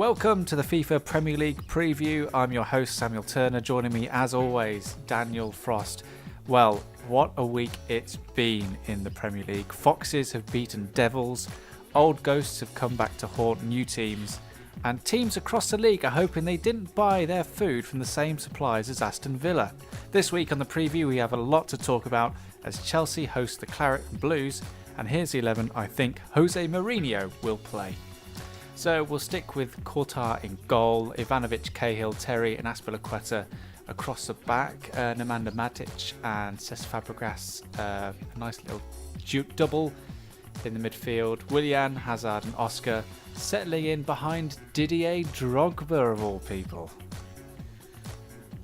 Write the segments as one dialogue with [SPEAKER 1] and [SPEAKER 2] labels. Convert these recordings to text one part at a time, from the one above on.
[SPEAKER 1] Welcome to the FIFA Premier League preview. I'm your host, Samuel Turner. Joining me, as always, Daniel Frost. Well, what a week it's been in the Premier League. Foxes have beaten Devils, old ghosts have come back to haunt new teams, and teams across the league are hoping they didn't buy their food from the same suppliers as Aston Villa. This week on the preview, we have a lot to talk about as Chelsea host the Claret and Blues, and here's the 11 I think Jose Mourinho will play. So we'll stick with Courtois in goal, Ivanovic, Cahill, Terry and Azpilicueta across the back, Nemanja Matic and Cesc Fabregas, a nice little double in the midfield, Willian, Hazard and Oscar settling in behind Didier Drogba of all people.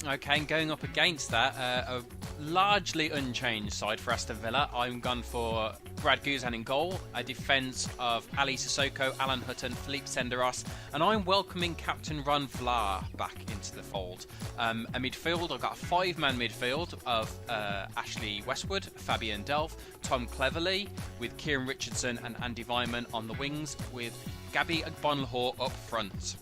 [SPEAKER 2] Okay, and going up against that, a largely unchanged side for Aston Villa. I'm gone for Brad Guzan in goal, a defence of Ali Sissoko, Alan Hutton, Philippe Senderos, and I'm welcoming Captain Ron Vlaar back into the fold. A midfield, I've got a five-man midfield of Ashley Westwood, Fabian Delph, Tom Cleverley, with Kieran Richardson and Andy Weimann on the wings, with Gabby Agbonlahor up front.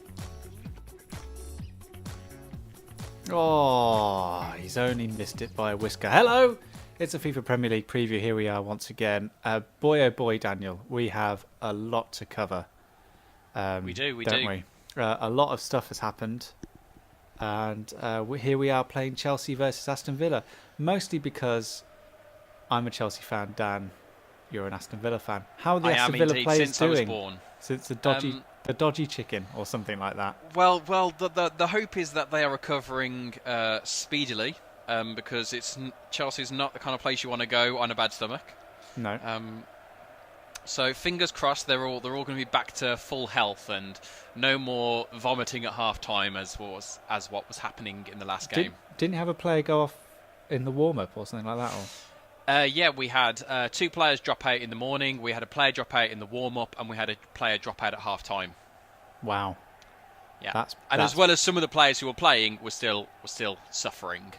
[SPEAKER 1] Oh, he's only missed it by a whisker. Hello, it's a FIFA Premier League preview. Here we are once again. Boy, oh boy, Daniel, we have a lot to cover.
[SPEAKER 2] We do.
[SPEAKER 1] Don't we? A lot of stuff has happened. And here we are playing Chelsea versus Aston Villa. Mostly because I'm a Chelsea fan. Dan, you're an Aston Villa fan. How are the Aston Villa players doing? I was born. Since the dodgy chicken or something like that.
[SPEAKER 2] Well, the hope is that they are recovering speedily, because Chelsea's not the kind of place you want to go on a bad stomach.
[SPEAKER 1] No.
[SPEAKER 2] So fingers crossed, they're all going to be back to full health and no more vomiting at half time as what was happening in the last game.
[SPEAKER 1] Didn't you have a player go off in the warm up or something like that?
[SPEAKER 2] Yeah, we had two players drop out in the morning, we had a player drop out in the warm-up, and we had a player drop out at half-time.
[SPEAKER 1] Wow.
[SPEAKER 2] Yeah, that's as well as some of the players who were playing were still suffering.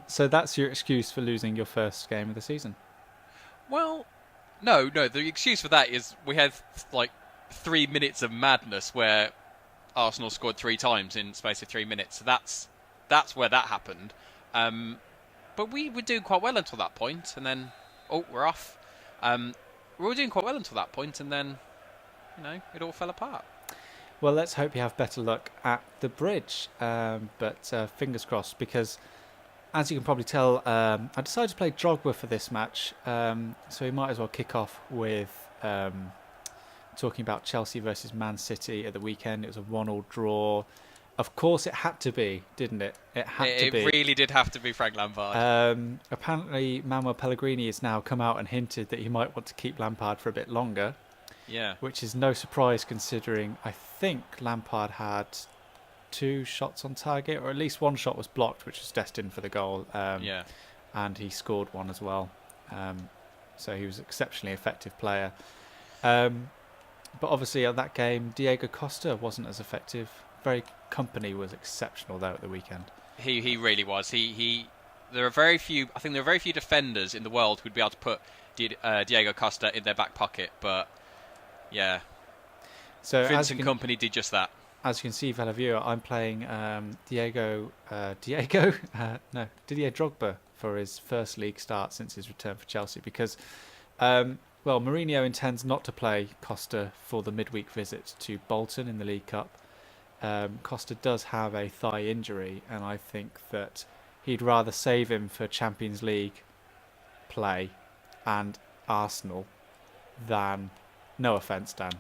[SPEAKER 1] So that's your excuse for losing your first game of the season?
[SPEAKER 2] Well, no. The excuse for that is we had like 3 minutes of madness where Arsenal scored 3 times in the space of 3 minutes. So that's where that happened. But we were doing quite well until that point, and then we're off. We were doing quite well until that point, and then it all fell apart.
[SPEAKER 1] Well, let's hope you have better luck at the bridge. But fingers crossed, because as you can probably tell, I decided to play Drogba for this match, so we might as well kick off with talking about Chelsea versus Man City at the weekend. It was a 1-1 draw. Of course it had to be, didn't it? It
[SPEAKER 2] really did have to be Frank Lampard.
[SPEAKER 1] Apparently Manuel Pellegrini has now come out and hinted that he might want to keep Lampard for a bit longer.
[SPEAKER 2] Yeah.
[SPEAKER 1] Which is no surprise considering I think Lampard had 2 shots on target, or at least 1 shot was blocked, which was destined for the goal.
[SPEAKER 2] Yeah.
[SPEAKER 1] And he scored 1 as well. So he was an exceptionally effective player. But obviously at that game, Diego Costa wasn't as effective. Company was exceptional though at the weekend.
[SPEAKER 2] He really was. There are very few defenders in the world who'd be able to put Diego Costa in their back pocket, but yeah.
[SPEAKER 1] So
[SPEAKER 2] Vincent Kompany did just that.
[SPEAKER 1] As you can see, Valavio, I'm playing Didier Drogba for his first league start since his return for Chelsea, because Mourinho intends not to play Costa for the midweek visit to Bolton in the League Cup. Costa does have a thigh injury, and I think that he'd rather save him for Champions League play and Arsenal than, no offence, Dan,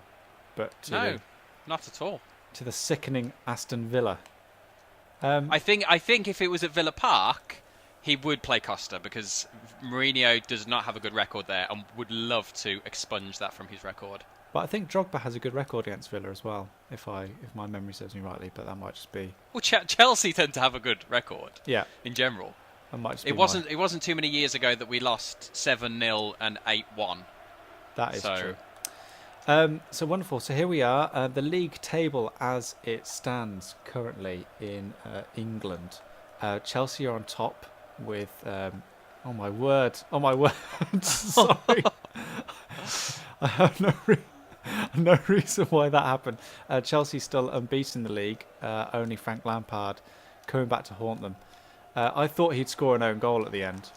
[SPEAKER 1] but
[SPEAKER 2] not at all,
[SPEAKER 1] to the sickening Aston Villa.
[SPEAKER 2] I think if it was at Villa Park, he would play Costa, because Mourinho does not have a good record there and would love to expunge that from his record.
[SPEAKER 1] But I think Drogba has a good record against Villa as well, if my memory serves me rightly. But that might just be.
[SPEAKER 2] Well, Chelsea tend to have a good record.
[SPEAKER 1] Yeah.
[SPEAKER 2] In general,
[SPEAKER 1] that might just
[SPEAKER 2] it wasn't too many years ago that we lost 7-0 and 8-1.
[SPEAKER 1] That is true. So wonderful. So here we are, the league table as it stands currently in England. Chelsea are on top with. Oh my word! Sorry. I no reason why that happened. Chelsea still unbeaten in the league. Only Frank Lampard coming back to haunt them. I thought he'd score an own goal at the end.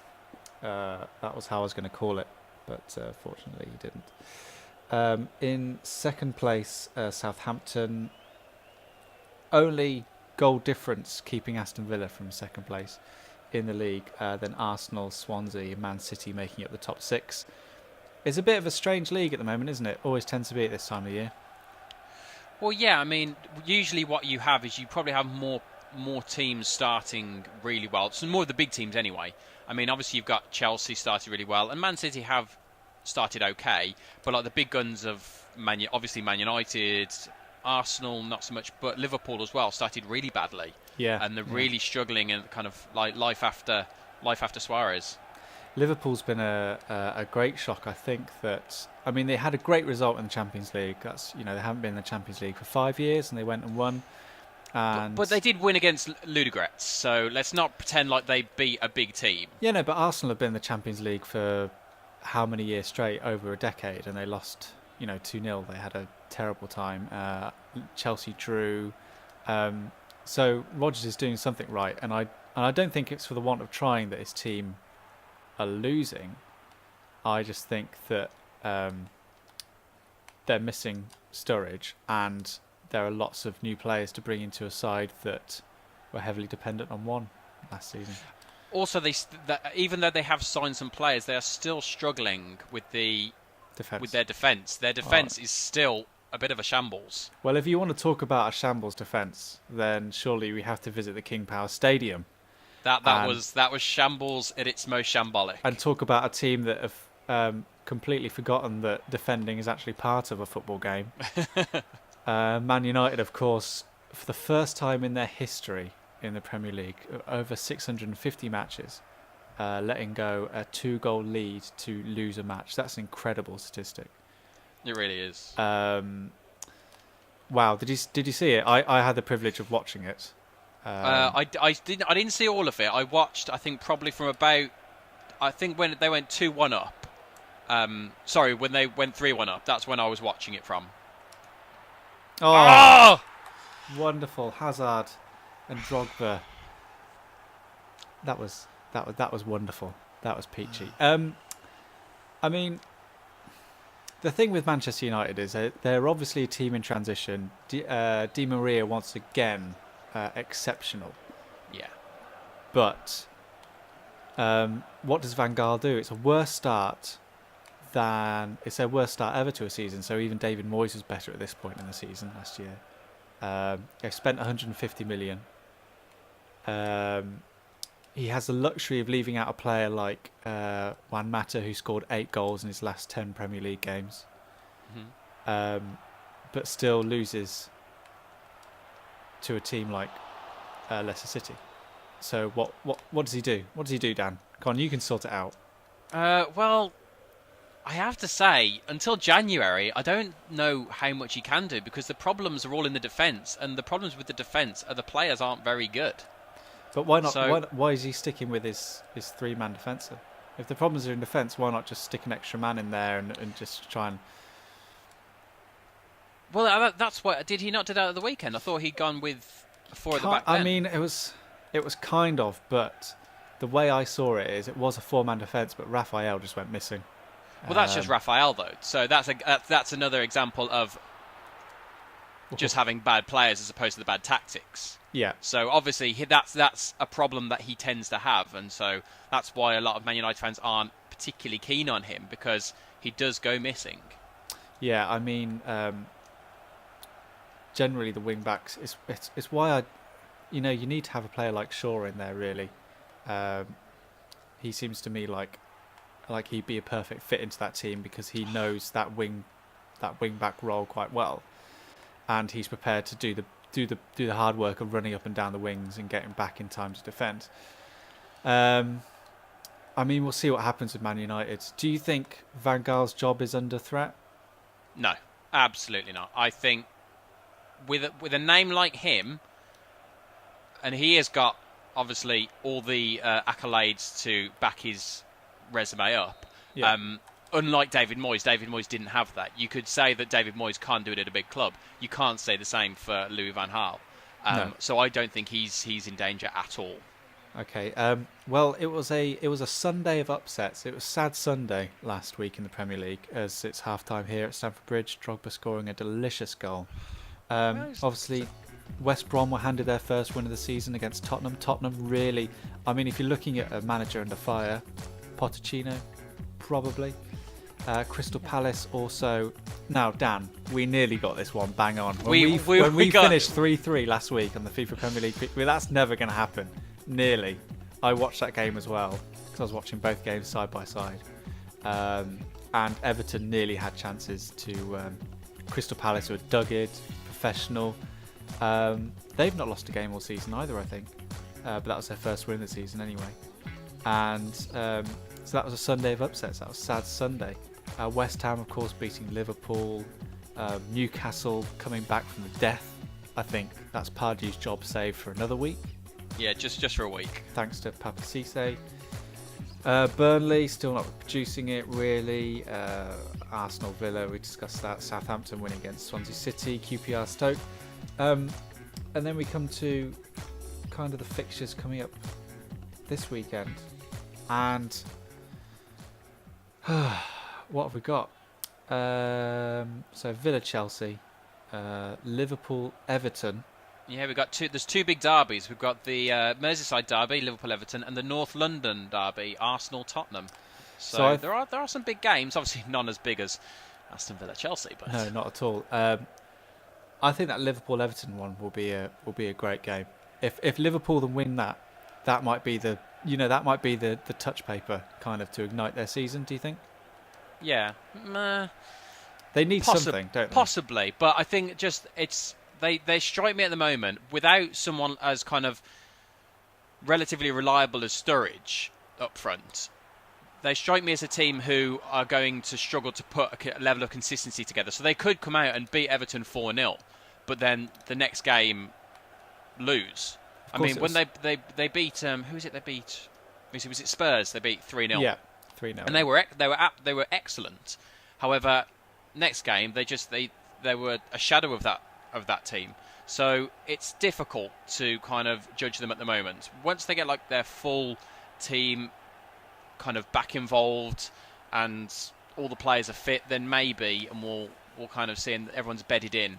[SPEAKER 1] That was how I was going to call it, but fortunately he didn't. In second place, Southampton. Only goal difference keeping Aston Villa from second place in the league. Then Arsenal, Swansea, Man City making up the top 6. It's a bit of a strange league at the moment, isn't it? Always tends to be at this time of year.
[SPEAKER 2] Well, yeah, I mean, usually what you have is you probably have more teams starting really well. So more of the big teams anyway. I mean, obviously you've got Chelsea started really well, and Man City have started okay, but like the big guns of obviously Man United, Arsenal not so much, but Liverpool as well started really badly.
[SPEAKER 1] Yeah,
[SPEAKER 2] and they're really struggling in kind of like life after Suarez.
[SPEAKER 1] Liverpool's been a great shock. I think that, I mean, they had a great result in the Champions League. That's, they haven't been in the Champions League for 5 years, and they went and won. And
[SPEAKER 2] but they did win against Ludogorets, so let's not pretend like they beat a big team.
[SPEAKER 1] Yeah, no, but Arsenal have been in the Champions League for how many years straight? Over a decade, and they lost, 2-0. They had a terrible time. Chelsea drew. So Rodgers is doing something right, and I don't think it's for the want of trying that his team are losing. I just think that they're missing Sturridge, and there are lots of new players to bring into a side that were heavily dependent on one last season.
[SPEAKER 2] Also, even though they have signed some players, they are still struggling with their defence. Their defence is still a bit of a shambles.
[SPEAKER 1] Well, if you want to talk about a shambles defence, then surely we have to visit the King Power Stadium.
[SPEAKER 2] That was shambles at its most shambolic.
[SPEAKER 1] And talk about a team that have completely forgotten that defending is actually part of a football game. Man United, of course, for the first time in their history in the Premier League, over 650 matches, letting go a 2-goal lead to lose a match. That's an incredible statistic.
[SPEAKER 2] It really is.
[SPEAKER 1] Wow, did you see it? I had the privilege of watching it.
[SPEAKER 2] I didn't see all of it. I watched, I think, probably from about, when they went 2-1 up. When they went 3-1 up. That's when I was watching it from.
[SPEAKER 1] Oh! Wonderful. Hazard and Drogba. That was wonderful. That was peachy. I mean, the thing with Manchester United is they're obviously a team in transition. Di Maria once again exceptional.
[SPEAKER 2] Yeah.
[SPEAKER 1] But what does Van Gaal do? It's their worst start ever to a season. So even David Moyes was better at this point in the season last year. They've spent 150 million. He has the luxury of leaving out a player like Juan Mata, who scored 8 goals in his last 10 Premier League games, but still loses to a team like Leicester City. So what does he do? What does he do, Dan? Con, you can sort it out.
[SPEAKER 2] Well, I have to say, until January, I don't know how much he can do, because the problems are all in the defence, and the problems with the defence are the players aren't very good.
[SPEAKER 1] But why not? Why is he sticking with his 3-man defence? If the problems are in defence, why not just stick an extra man in there and just try and...
[SPEAKER 2] Well, that's what... Did he not do that at the weekend? I thought he'd gone with 4 at the back then.
[SPEAKER 1] I mean, it was kind of, but the way I saw it is it was a 4-man defence, but Raphael just went missing.
[SPEAKER 2] Well, that's just Raphael, though. So that's another example of just having bad players as opposed to the bad tactics.
[SPEAKER 1] Yeah.
[SPEAKER 2] So obviously that's a problem that he tends to have, and so that's why a lot of Man United fans aren't particularly keen on him, because he does go missing. Yeah,
[SPEAKER 1] I mean, generally the wing backs it's why you need to have a player like Shaw in there. Really, he seems to me like he'd be a perfect fit into that team, because he knows that wing back role quite well, and he's prepared to do the hard work of running up and down the wings and getting back in time to defend. I mean, we'll see what happens with Man United. Do you think Van Gaal's job is under threat?
[SPEAKER 2] No, absolutely not. I think with a name like him, and he has got obviously all the accolades to back his resume up.
[SPEAKER 1] Yeah.
[SPEAKER 2] unlike David Moyes didn't have that. You could say that David Moyes can't do it at a big club. You can't say the same for Louis van Gaal.
[SPEAKER 1] No.
[SPEAKER 2] So I don't think he's in danger at all.
[SPEAKER 1] Okay. Well, it was a Sunday of upsets. It was sad Sunday last week in the Premier League, as it's half-time here at Stamford Bridge. Drogba scoring a delicious goal. Obviously, West Brom were handed their first win of the season against Tottenham. Tottenham really, I mean, if you're looking at a manager under fire, Pochettino, probably. Crystal Palace also. Now, Dan, we nearly got this one bang on. When we finished 3-3 last week on the FIFA Premier League, that's never going to happen. Nearly. I watched that game as well because I was watching both games side by side. And Everton nearly had chances to Crystal Palace, who are dogged, professional. They've not lost a game all season either, I think. But that was their first win of the season anyway. And so that was a Sunday of upsets. That was sad Sunday. West Ham, of course, beating Liverpool. Newcastle coming back from the death. I think that's Pardew's job saved for another week.
[SPEAKER 2] Yeah, just for a week.
[SPEAKER 1] Thanks to Papa Cisse. Burnley still not producing it really. Arsenal, Villa, we discussed that. Southampton winning against Swansea City. QPR, Stoke. And then we come to kind of the fixtures coming up this weekend. And what have we got? So Villa, Chelsea, Liverpool, Everton.
[SPEAKER 2] Yeah, we've got there's two big derbies. We've got the Merseyside derby, Liverpool-Everton, and the North London derby, Arsenal-Tottenham. So there are some big games. Obviously, none as big as Aston Villa-Chelsea, but
[SPEAKER 1] no, not at all. I think that Liverpool-Everton one will be a great game. If Liverpool then win that might be the touch paper kind of to ignite their season. Do you think?
[SPEAKER 2] Yeah,
[SPEAKER 1] they need something, don't they?
[SPEAKER 2] Possibly, but I think They strike me at the moment, without someone as kind of relatively reliable as Sturridge up front, they strike me as a team who are going to struggle to put a level of consistency together. So they could come out and beat Everton 4-0, but then the next game lose. I mean, when they beat who is it? They beat was it Spurs? They beat 3-0.
[SPEAKER 1] Yeah, 3-0.
[SPEAKER 2] And they were excellent. However, next game they were a shadow of that team. So it's difficult to kind of judge them at the moment. Once they get like their full team kind of back involved and all the players are fit, then maybe, and we'll kind of see, and everyone's bedded in.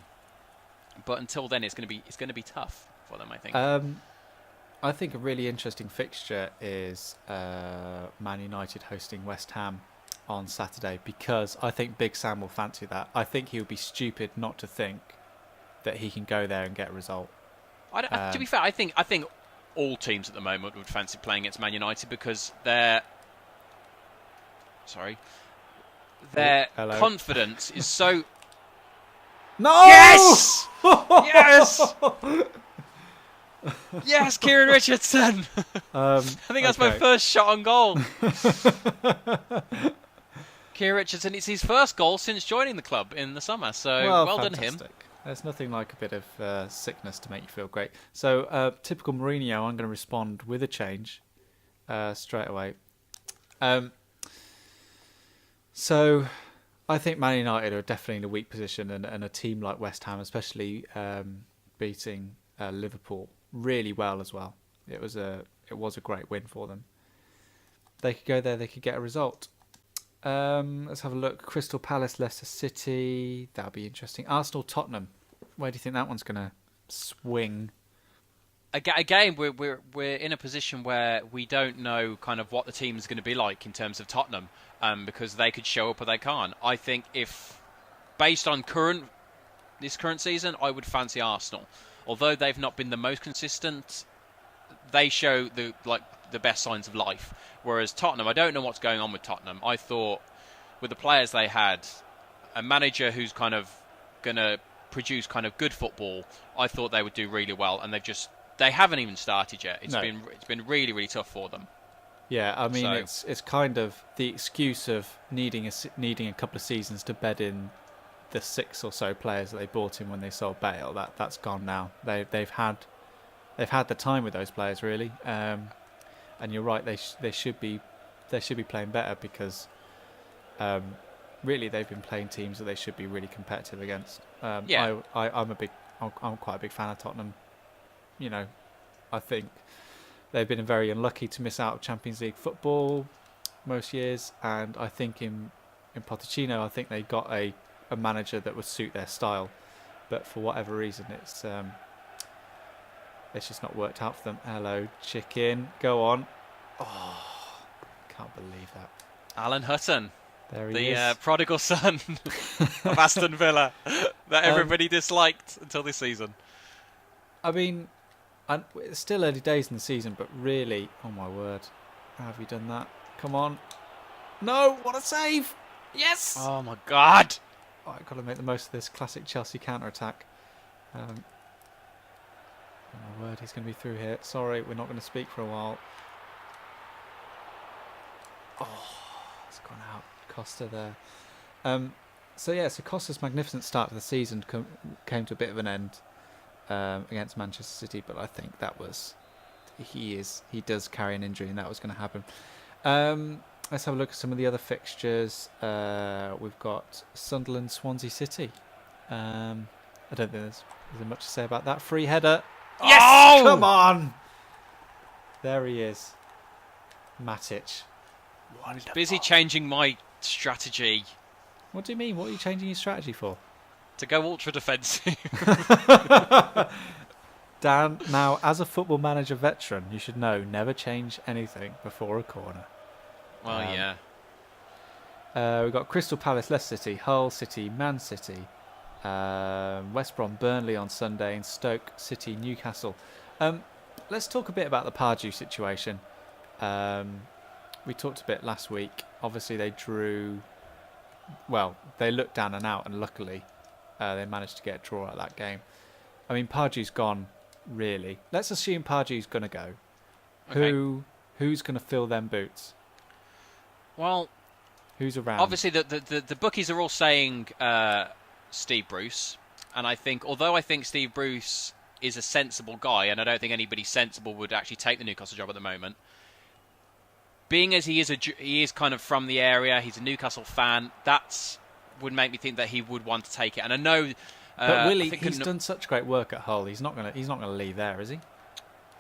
[SPEAKER 2] But until then, it's going to be tough for them, I think.
[SPEAKER 1] I think a really interesting fixture is Man United hosting West Ham on Saturday, because I think Big Sam will fancy that. I think he would be stupid not to think that he can go there and get a result.
[SPEAKER 2] To be fair, I think all teams at the moment would fancy playing against Man United because their confidence is so.
[SPEAKER 1] No!
[SPEAKER 2] Yes! Yes! Yes, Kieran Richardson! I think that's my first shot on goal. Kieran Richardson, it's his first goal since joining the club in the summer, so well done him.
[SPEAKER 1] There's nothing like a bit of sickness to make you feel great. So, typical Mourinho, I'm going to respond with a change straight away. So, I think Man United are definitely in a weak position, and a team like West Ham, especially beating Liverpool really well as well. It was a great win for them. They could go there, they could get a result. Let's have a look. Crystal Palace, Leicester City. That'll be interesting. Arsenal, Tottenham. Where do you think that one's going to swing?
[SPEAKER 2] Again, we're in a position where we don't know kind of what the team's going to be like in terms of Tottenham, because they could show up or they can't. I think if based on this current season, I would fancy Arsenal. Although they've not been the most consistent, they show the best signs of life. Whereas Tottenham, I don't know what's going on with Tottenham. I thought with the players they had, a manager who's kind of going to produce kind of good football, I thought they would do really well, and they haven't even started yet. It's been really, really tough for them.
[SPEAKER 1] Yeah, I mean it's kind of the excuse of needing a couple of seasons to bed in the 6 or so players that they bought in when they sold Bale. That's gone now. They've had the time with those players really. And you're right, they should be playing better, because Really, they've been playing teams that they should be really competitive against.
[SPEAKER 2] Yeah.
[SPEAKER 1] I'm quite a big fan of Tottenham. You know, I think they've been very unlucky to miss out of Champions League football most years, and I think in Pochettino, I think they got a manager that would suit their style, but for whatever reason, it's just not worked out for them. Hello, chicken, go on. Oh, can't believe that.
[SPEAKER 2] Alan Hutton.
[SPEAKER 1] There he is.
[SPEAKER 2] The prodigal son of Aston Villa that everybody disliked until this season.
[SPEAKER 1] I mean, it's still early days in the season, but really, oh my word, how have you done that? Come on. No, what a save! Yes!
[SPEAKER 2] Oh my God!
[SPEAKER 1] Oh, I've got to make the most of this classic Chelsea counter-attack. Oh my word, he's going to be through here. Sorry, we're not going to speak for a while. Oh, it's gone out. Costa there. So Costa's magnificent start to the season came to a bit of an end against Manchester City, but I think that was he does carry an injury, and that was going to happen. Let's have a look at some of the other fixtures. We've got Sunderland, Swansea City. I don't think there's much to say about that. Free header.
[SPEAKER 2] Yes!
[SPEAKER 1] Oh! Come on! There he is. Matic.
[SPEAKER 2] I was busy changing my strategy.
[SPEAKER 1] What do you mean? What are you changing your strategy for?
[SPEAKER 2] To go ultra defensive.
[SPEAKER 1] Dan, now as a Football Manager veteran, you should know never change anything before a corner.
[SPEAKER 2] Well, yeah.
[SPEAKER 1] We've got Crystal Palace, Leicester City, Hull City, Man City, West Brom, Burnley on Sunday, and Stoke City, Newcastle. Let's talk a bit about the Pardew situation. We talked a bit last week. Obviously, they drew. Well, they looked down and out, and luckily, they managed to get a draw at that game. I mean, Pardew's gone. Really, let's assume Pardew's going to go.
[SPEAKER 2] Okay.
[SPEAKER 1] Who's going to fill them boots?
[SPEAKER 2] Well,
[SPEAKER 1] who's around?
[SPEAKER 2] Obviously, the bookies are all saying Steve Bruce, and although I think Steve Bruce is a sensible guy, and I don't think anybody sensible would actually take the Newcastle job at the moment. Being as he is kind of from the area, he's a Newcastle fan. That would make me think that he would want to take it. And I know,
[SPEAKER 1] but Willie, he's done such great work at Hull. He's not gonna leave there, is he?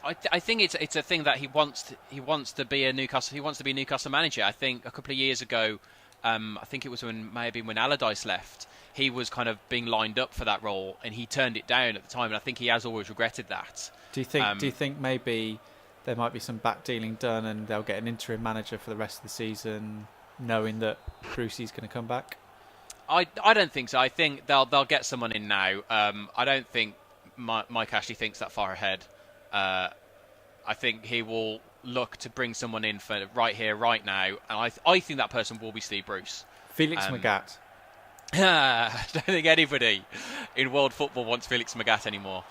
[SPEAKER 2] I think it's a thing that he wants to be a Newcastle. He wants to be a Newcastle manager. I think a couple of years ago, I think it was when Allardyce left, he was kind of being lined up for that role, and he turned it down at the time. And I think he has always regretted that.
[SPEAKER 1] Do you think maybe there might be some back dealing done, and they'll get an interim manager for the rest of the season, knowing that Brucey's going to come back?
[SPEAKER 2] I don't think so. I think they'll get someone in now. I don't think Mike Ashley thinks that far ahead. I think he will look to bring someone in for right here, right now, and I think that person will be Steve Bruce.
[SPEAKER 1] Felix Magath.
[SPEAKER 2] I don't think anybody in world football wants Felix Magath anymore.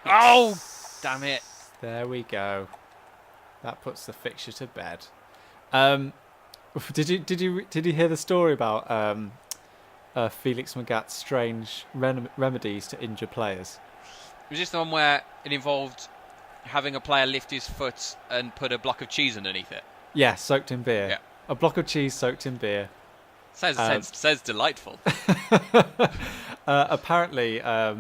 [SPEAKER 2] Oh, damn it!
[SPEAKER 1] There we go. That puts the fixture to bed. Did you hear the story about Felix Magath's strange remedies to injure players?
[SPEAKER 2] Was this the one where it involved having a player lift his foot and put a block of cheese underneath it?
[SPEAKER 1] Yeah, soaked in beer.
[SPEAKER 2] Yeah.
[SPEAKER 1] A block of cheese soaked in beer.
[SPEAKER 2] Says delightful.
[SPEAKER 1] Apparently, I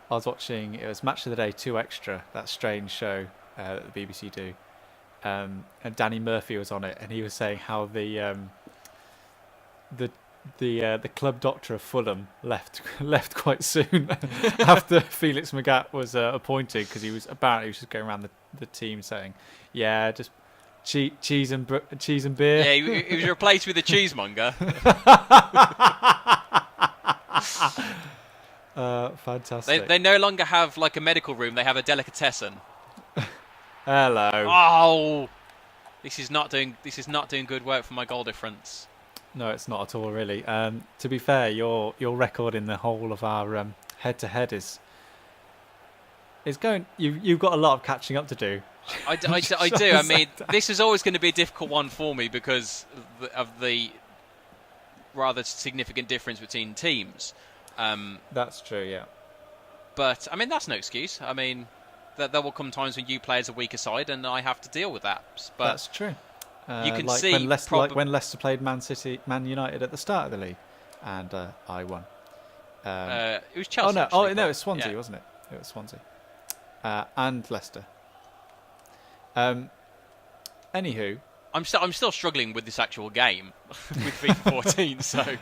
[SPEAKER 1] was watching, it was Match of the Day 2 Extra, that strange show that the BBC do. And Danny Murphy was on it, and he was saying how the club doctor of Fulham left quite soon after Felix Magath was appointed, because he was just going around the team saying, "Yeah, just cheese and beer."
[SPEAKER 2] Yeah, he was replaced with a cheesemonger.
[SPEAKER 1] Fantastic.
[SPEAKER 2] They no longer have like a medical room; they have a delicatessen.
[SPEAKER 1] Hello.
[SPEAKER 2] Oh, this is not doing good work for my goal difference.
[SPEAKER 1] No, it's not at all, really. To be fair, your record in the whole of our head-to-head is going. You've got a lot of catching up to do.
[SPEAKER 2] I do. I mean, this is always going to be a difficult one for me because of the rather significant difference between teams.
[SPEAKER 1] That's true, yeah.
[SPEAKER 2] But I mean, that's no excuse. I mean, there will come times when you play as a weaker side, and I have to deal with that. But
[SPEAKER 1] that's true.
[SPEAKER 2] You can
[SPEAKER 1] like
[SPEAKER 2] see
[SPEAKER 1] when Leicester played Man United at the start of the league, and I won.
[SPEAKER 2] It was Chelsea.
[SPEAKER 1] No,
[SPEAKER 2] actually,
[SPEAKER 1] it was Swansea,
[SPEAKER 2] yeah.
[SPEAKER 1] wasn't it? It was Swansea, and Leicester. Anywho,
[SPEAKER 2] I'm still struggling with this actual game with FIFA 14. So.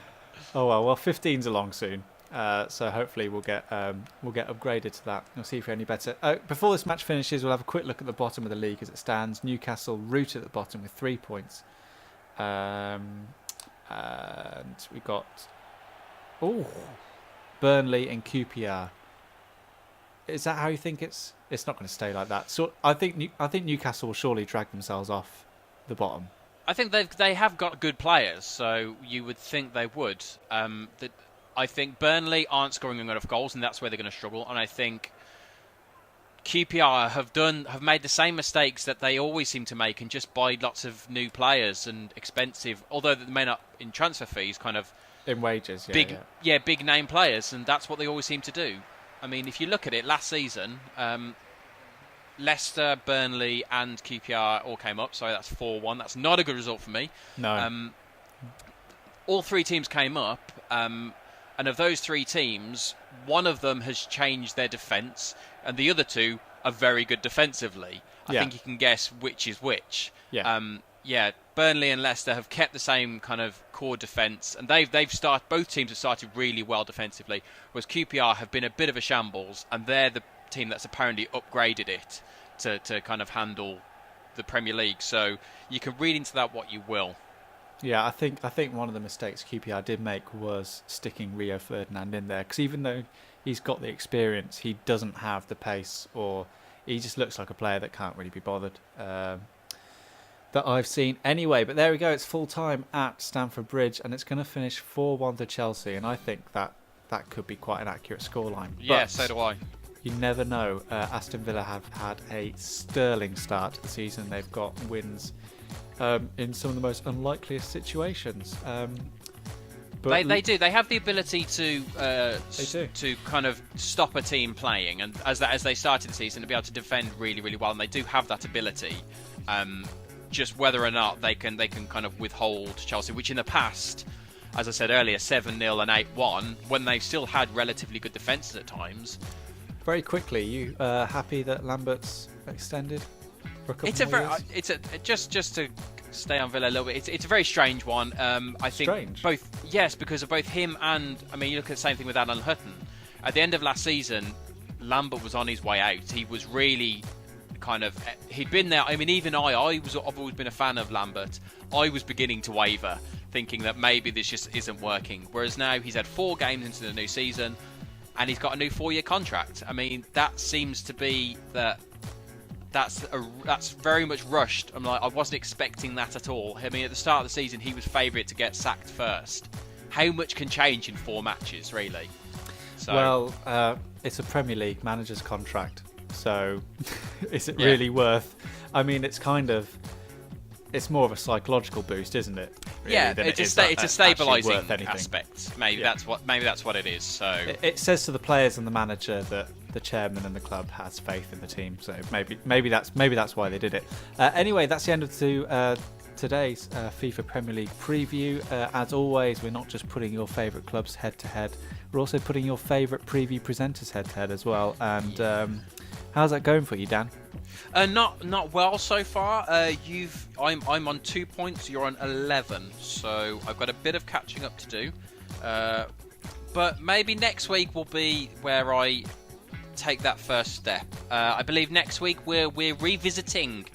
[SPEAKER 1] well, 15's along soon. So hopefully we'll get upgraded to that. We'll see if we're any better. Before this match finishes, we'll have a quick look at the bottom of the league as it stands. Newcastle root at the bottom with 3 points. And we got Burnley and QPR. Is that how you think it's? It's not going to stay like that. So I think Newcastle will surely drag themselves off the bottom.
[SPEAKER 2] I think they have got good players, so you would think they would. I think Burnley aren't scoring enough goals, and that's where they're going to struggle. And I think QPR have made the same mistakes that they always seem to make, and just buy lots of new players and expensive, although they may not in transfer fees, kind of
[SPEAKER 1] in wages,
[SPEAKER 2] big name players, and that's what they always seem to do. I mean, if you look at it, last season, Leicester, Burnley, and QPR all came up. Sorry, that's 4-1. That's not a good result for me.
[SPEAKER 1] No.
[SPEAKER 2] All three teams came up. And of those three teams, one of them has changed their defence, and the other two are very good defensively. I think you can guess which is which.
[SPEAKER 1] Yeah.
[SPEAKER 2] Burnley and Leicester have kept the same kind of core defence, and both teams have started really well defensively, whereas QPR have been a bit of a shambles, and they're the team that's apparently upgraded it to kind of handle the Premier League. So you can read into that what you will.
[SPEAKER 1] Yeah, I think one of the mistakes QPR did make was sticking Rio Ferdinand in there, because even though he's got the experience, he doesn't have the pace, or he just looks like a player that can't really be bothered, that I've seen. Anyway, but there we go. It's full time at Stamford Bridge, and it's going to finish 4-1 to Chelsea, and I think that could be quite an accurate scoreline.
[SPEAKER 2] Yeah,
[SPEAKER 1] but
[SPEAKER 2] so do I.
[SPEAKER 1] You never know. Aston Villa have had a sterling start to the season. They've got wins in some of the most unlikeliest situations. But
[SPEAKER 2] they do. They have the ability to
[SPEAKER 1] to
[SPEAKER 2] kind of stop a team playing, and as they started the season, to be able to defend really, really well, and they do have that ability. Just whether or not they can kind of withhold Chelsea, which in the past, as I said earlier, 7-0 and 8-1, when they still had relatively good defences at times.
[SPEAKER 1] Very quickly, you happy that Lambert's extended for a couple more years?
[SPEAKER 2] Just to stay on Villa a little bit. It's a very strange one. I think
[SPEAKER 1] strange.
[SPEAKER 2] Because of both him and, I mean, you look at the same thing with Alan Hutton. At the end of last season, Lambert was on his way out. He was really he'd been there. I mean, even I've always been a fan of Lambert. I was beginning to waver, thinking that maybe this just isn't working. Whereas now he's had 4 games into the new season, and he's got a new 4-year contract. I mean, that seems to be that's very much rushed. I wasn't expecting that at all. I mean, at the start of the season, he was favourite to get sacked first. How much can change in 4 matches, really? So,
[SPEAKER 1] well, it's a Premier League manager's contract, so is it really worth? I mean, it's more of a psychological boost, isn't it? Really,
[SPEAKER 2] it's a stabilising aspect. Maybe that's what it is. So
[SPEAKER 1] it says to the players and the manager that the chairman and the club has faith in the team. So maybe that's why they did it. Anyway, that's the end of today's FIFA Premier League preview. As always, we're not just putting your favourite clubs head to head. We're also putting your favourite preview presenters head to head as well. And how's that going for you, Dan?
[SPEAKER 2] Not well so far. I'm on 2 points. You're on 11. So I've got a bit of catching up to do. But maybe next week will be where I take that first step. I believe next week we're revisiting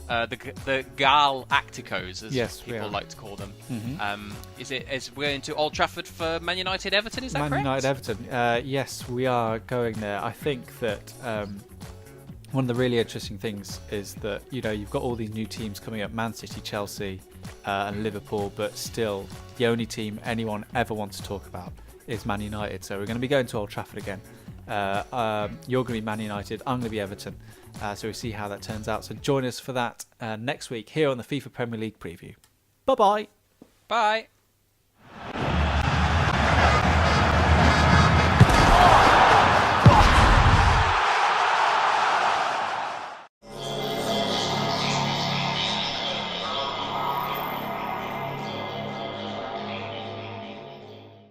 [SPEAKER 2] the Galacticos, as people like to call them. Mm-hmm. We're into Old Trafford for Man United Everton? Is that correct? Man
[SPEAKER 1] United Everton. Yes, we are going there. I think that one of the really interesting things is that you've got all these new teams coming up: Man City, Chelsea, and Liverpool. But still, the only team anyone ever wants to talk about is Man United. So we're going to be going to Old Trafford again. You're going to be Man United. I'm going to be Everton. So we'll see how that turns out. So join us for that next week here on the FIFA Premier League preview. Bye-bye.
[SPEAKER 2] Bye.